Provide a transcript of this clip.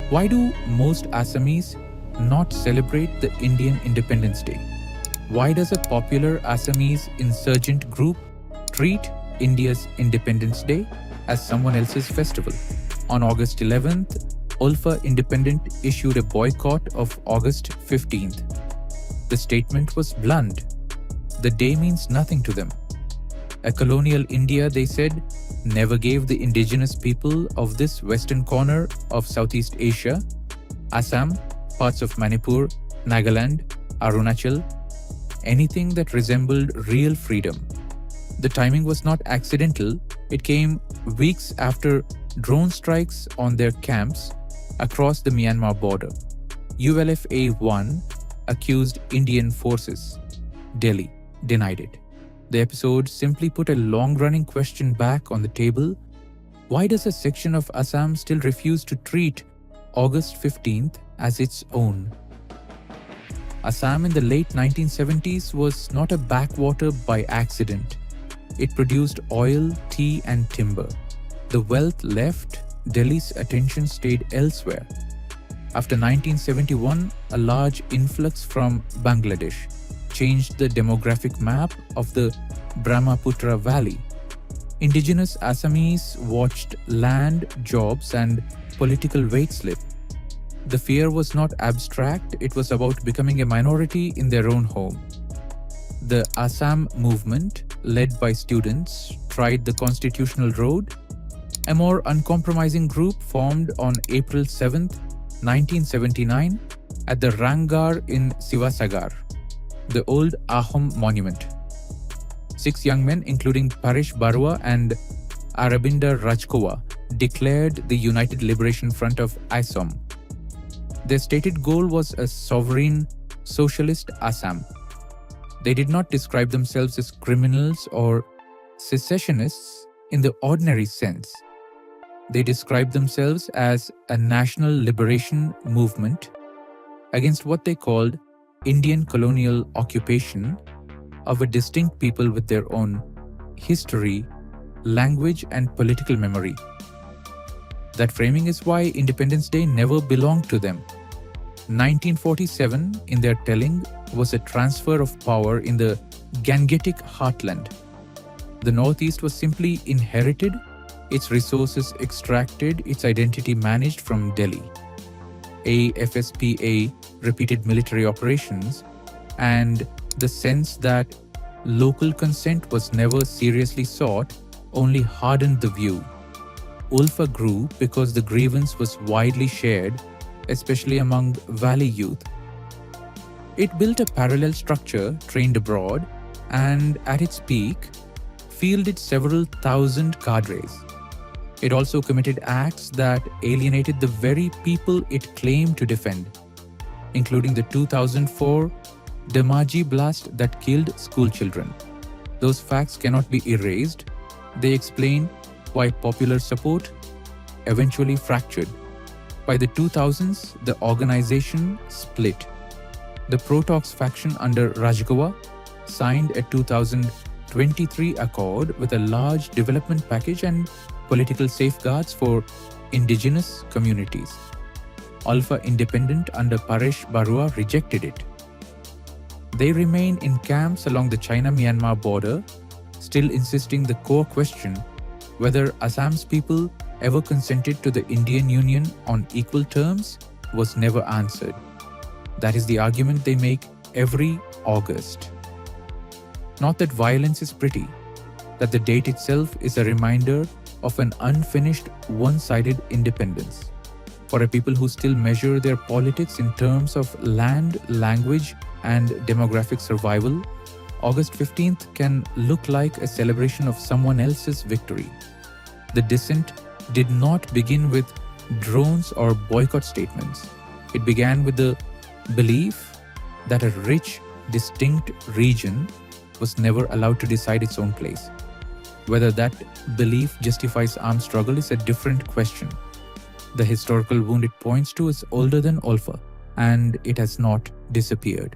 Why do most Assamese not celebrate the Indian Independence Day? Why does a popular Assamese insurgent group treat India's Independence Day as someone else's festival? On August 11th, ULFA-Independent issued a boycott of August 15th. The statement was blunt. The day means nothing to them. A colonial India, they said, never gave the indigenous people of this western corner of Southeast Asia, Assam, parts of Manipur, Nagaland, Arunachal, anything that resembled real freedom. The timing was not accidental. It came weeks after drone strikes on their camps across the Myanmar border. ULFA-1 accused Indian forces. Delhi denied it. The episode simply put a long-running question back on the table. Why does a section of Assam still refuse to treat August 15th as its own? Assam in the late 1970s was not a backwater by accident. It produced oil, tea and timber. The wealth left, Delhi's attention stayed elsewhere. After 1971, a large influx from Bangladesh changed the demographic map of the Brahmaputra Valley. Indigenous Assamese watched land, jobs and political weight slip. The fear was not abstract, it was about becoming a minority in their own home. The Assam movement, led by students, tried the constitutional road. A more uncompromising group formed on April 7, 1979 at the Rangar in Sivasagar, the old Asom monument. 6 young men, including Paresh Barua and Arabinder Rajkova, declared the United Liberation Front of Asom. Their stated goal was a sovereign, socialist Assam. They did not describe themselves as criminals or secessionists in the ordinary sense. They described themselves as a national liberation movement against what they called Indian colonial occupation of a distinct people with their own history, language and political memory. That framing is why Independence Day never belonged to them. 1947, in their telling, was a transfer of power in the Gangetic heartland. The Northeast was simply inherited, its resources extracted, its identity managed from Delhi. AFSPA repeated military operations, and the sense that local consent was never seriously sought only hardened the view. ULFA grew because the grievance was widely shared, especially among Valley youth. It built a parallel structure trained abroad and, at its peak, fielded several thousand cadres. It also committed acts that alienated the very people it claimed to defend, including the 2004 Damaji blast that killed schoolchildren. Those facts cannot be erased. They explain why popular support eventually fractured. By the 2000s, the organization split. The Pro-Talks faction under Rajkova signed a 2023 accord with a large development package and political safeguards for indigenous communities. ULFA-Independent under Paresh Barua rejected it. They remain in camps along the China-Myanmar border, still insisting the core question whether Assam's people ever consented to the Indian Union on equal terms was never answered. That is the argument they make every August. Not that violence is pretty, that the date itself is a reminder of an unfinished, one-sided independence. For a people who still measure their politics in terms of land, language, and demographic survival, August 15th can look like a celebration of someone else's victory. The dissent did not begin with drones or boycott statements. It began with the belief that a rich, distinct region was never allowed to decide its own place. Whether that belief justifies armed struggle is a different question. The historical wound it points to is older than ULFA, and it has not disappeared.